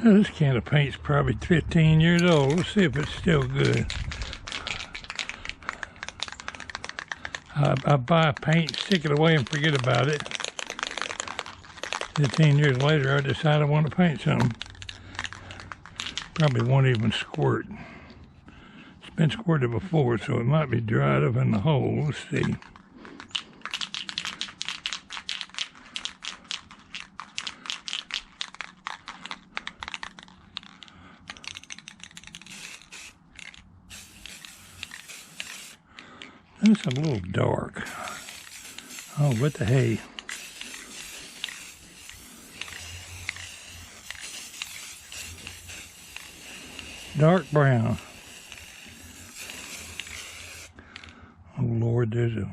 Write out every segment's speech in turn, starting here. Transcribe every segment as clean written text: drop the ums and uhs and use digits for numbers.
This can of paint's probably 15 years old. Let's see if it's still good. I buy paint, stick it away, and forget about it. 15 years later, I decide I want to paint something. Probably won't even squirt. It's been squirted before, so it might be dried up in the hole. Let's see. It's a little dark. Oh, what the hay. Dark brown. Oh Lord, there's a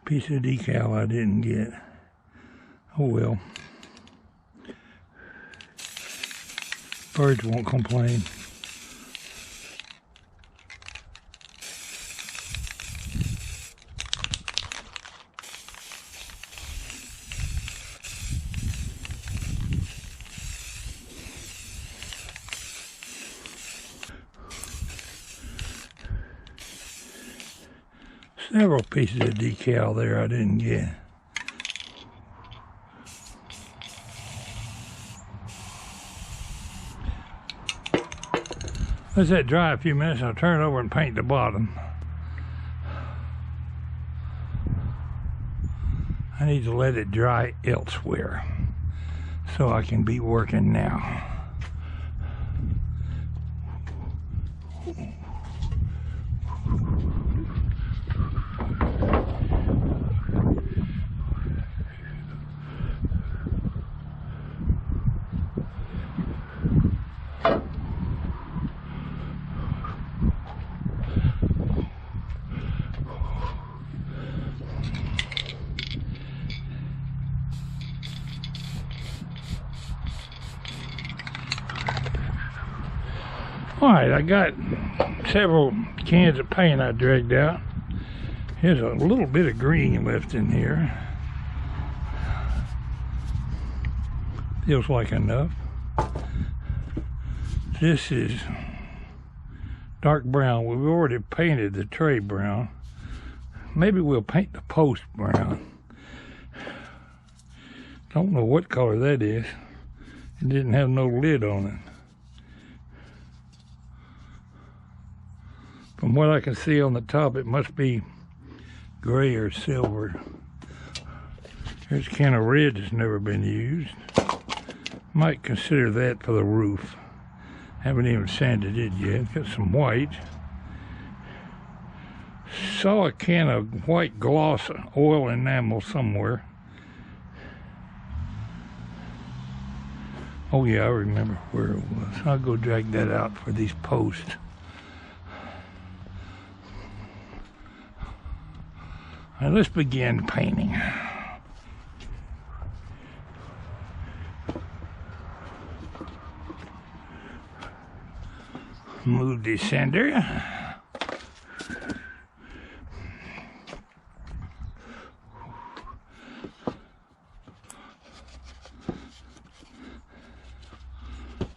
piece of decal I didn't get. Oh well. Birds won't complain. Several pieces of decal there I didn't get. Let that dry a few minutes. I'll turn it over and paint the bottom. I need to let it dry elsewhere so I can be working now. Alright, I got several cans of paint I dragged out. Here's a little bit of green left in here. Feels like enough. This is dark brown. We've already painted the tray brown. Maybe we'll paint the post brown. Don't know what color that is. It didn't have no lid on it. From what I can see on the top, it must be gray or silver. Here's a can of red that's never been used. Might consider that for the roof. Haven't even sanded it yet. Got some white. Saw a can of white gloss oil enamel somewhere. Oh yeah, I remember where it was. I'll go drag that out for these posts. Now let's begin painting. Move the sander.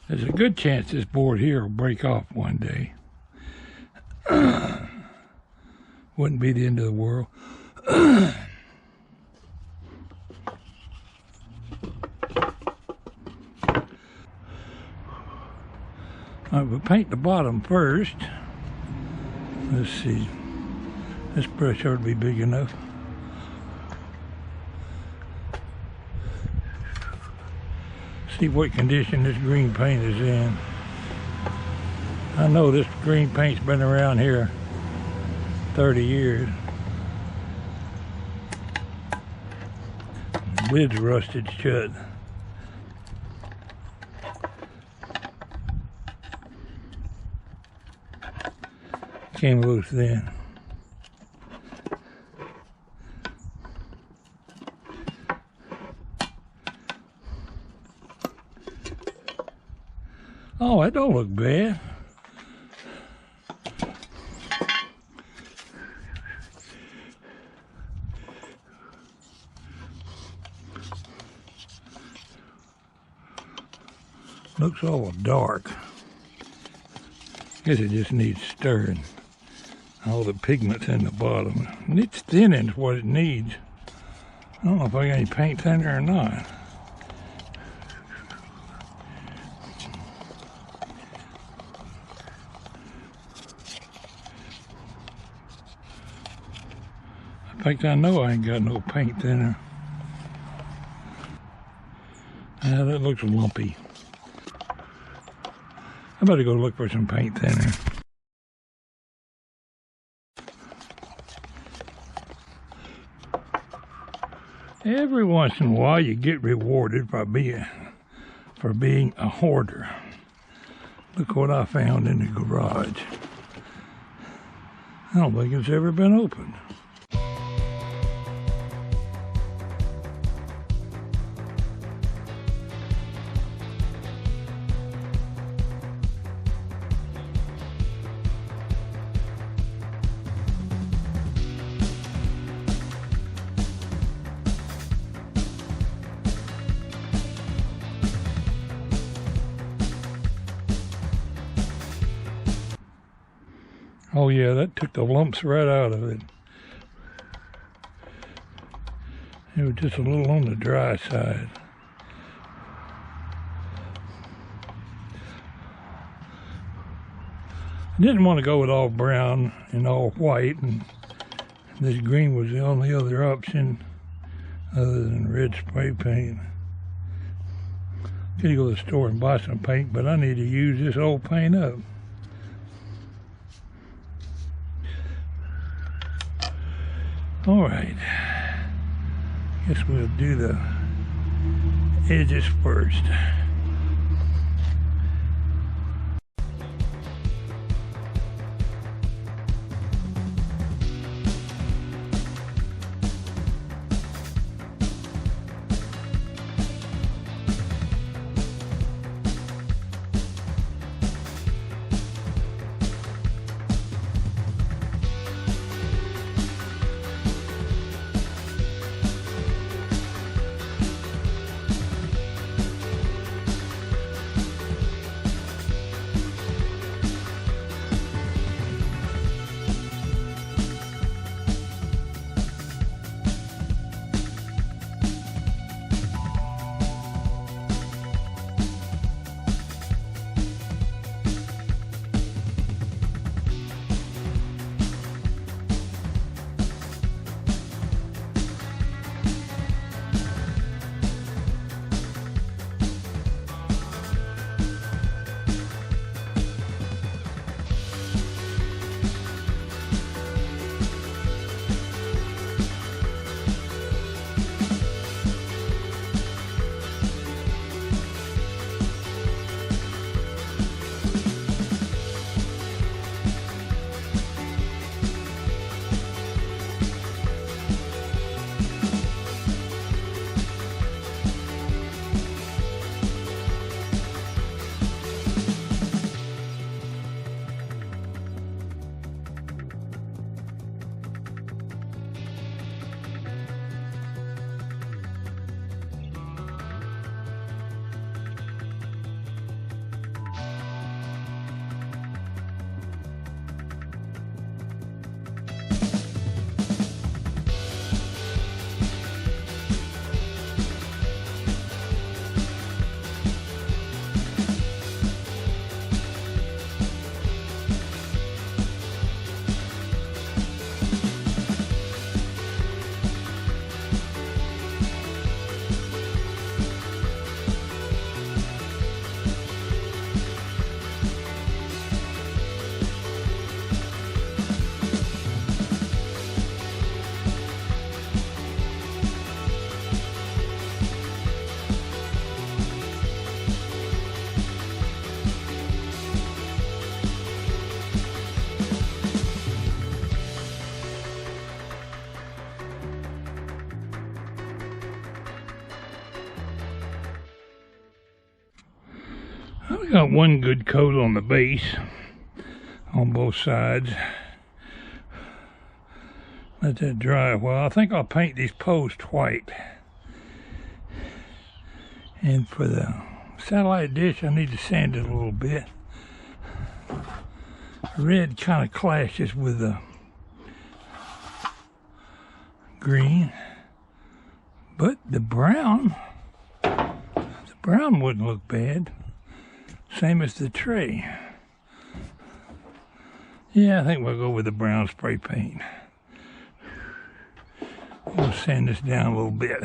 There's a good chance this board here will break off one day. Wouldn't be the end of the world. We'll paint the bottom first. Let's see. This brush ought to be big enough. See what condition this green paint is in. I know this green paint's been around here 30 years. The lid's rusted shut. Came loose then. Oh, that don't look bad. Looks all dark. Guess it just needs stirring. All the pigment's in the bottom. And it's thinning is what it needs. I don't know if I got any paint thinner or not. In fact, I know I ain't got no paint thinner. Yeah, that looks lumpy. I better go look for some paint thinner. Every once in a while you get rewarded for being a hoarder. Look what I found in the garage. I don't think it's ever been opened. Oh yeah, that took the lumps right out of it. It was just a little on the dry side. I didn't want to go with all brown and all white, and this green was the only other option other than red spray paint. Could go to the store and buy some paint, but I need to use this old paint up. All right, guess we'll do the edges first. We got one good coat on the base on both sides. Let that dry a while. I think I'll paint these posts white. And for the Satellite dish, I need to sand it a little bit. Red kind of clashes with the green, but the brown wouldn't look bad. Same as the tray. Yeah, I think we'll go with the brown spray paint. We'll sand this down a little bit.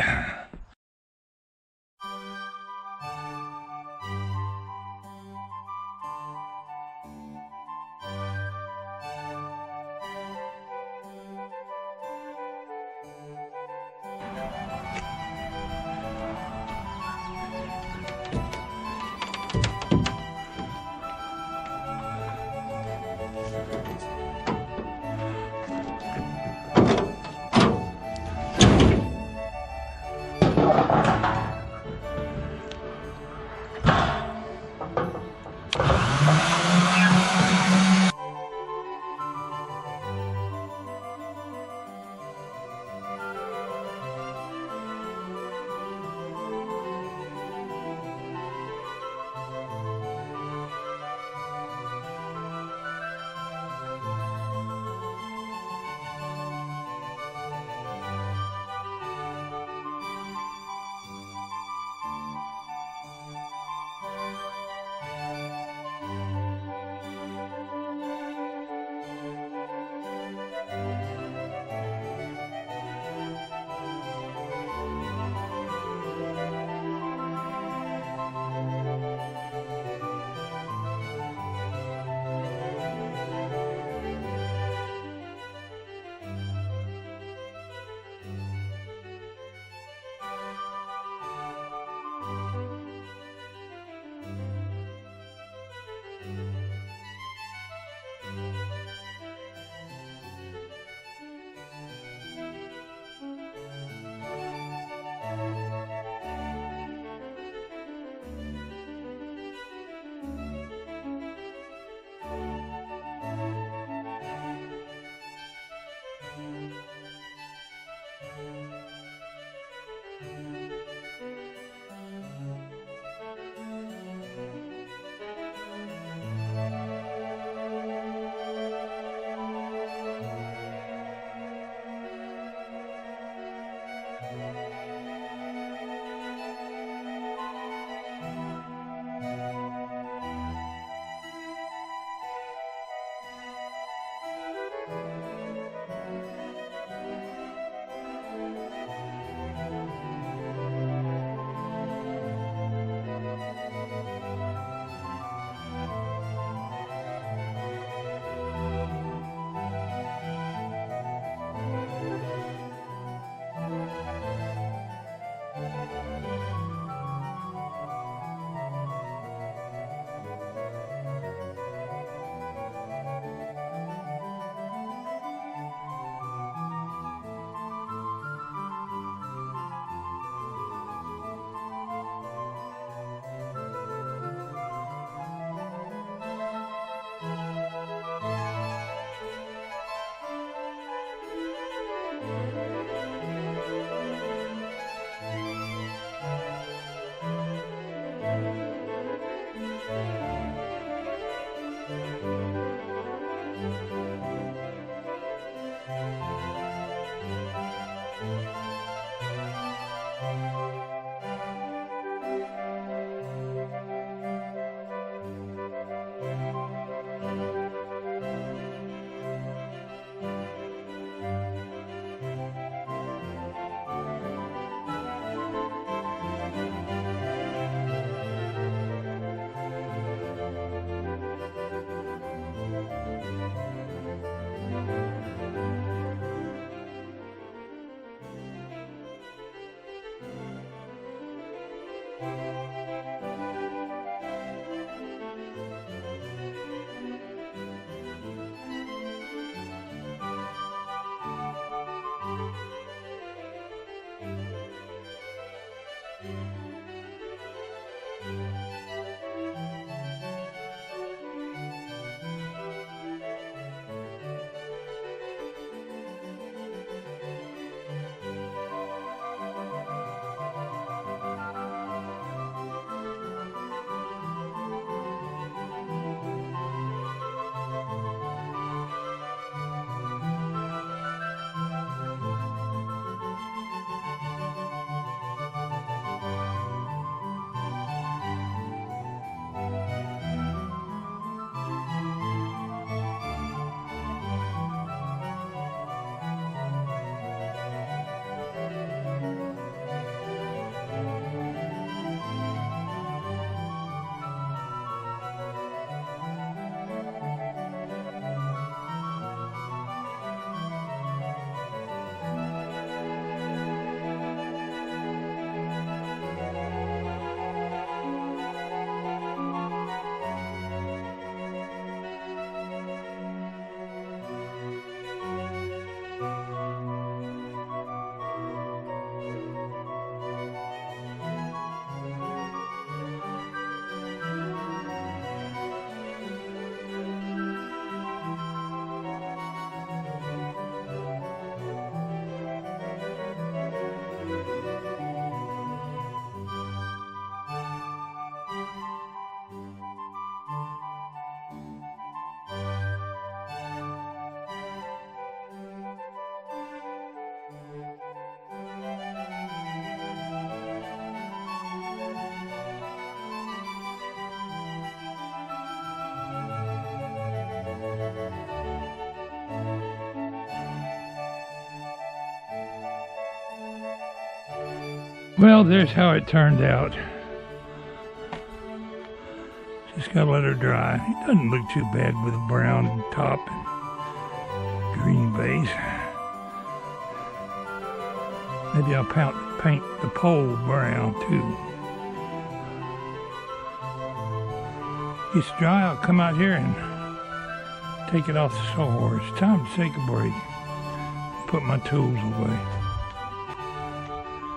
Well, there's how it turned out. Just gotta let her dry. It doesn't look too bad with a brown top and green base. Maybe I'll paint the pole brown too. It's dry, I'll come out here and take it off the saw. It's time to take a break. Put my tools away.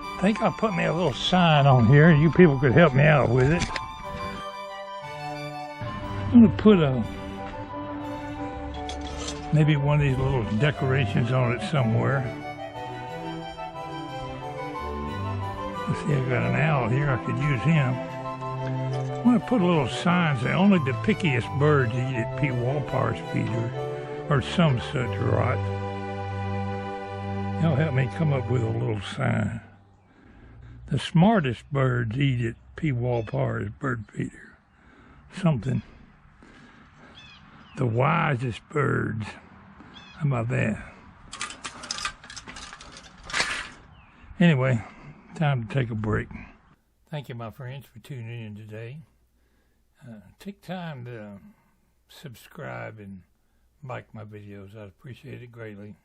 I think I'll put me a little sign on here. You people could help me out with it. I'm gonna put maybe one of these little decorations on it somewhere. Let's see, I got an owl here. I could use him. I'm gonna put a little sign saying only the pickiest birds eat at Pwalpar's feeder, or some such rot. Y'all help me come up with a little sign. The smartest birds eat at Pwalpar's bird feeder. Something. The wisest birds. How about that? Anyway, time to take a break. Thank you, my friends, for tuning in today. Take time to subscribe and like my videos. I'd appreciate it greatly.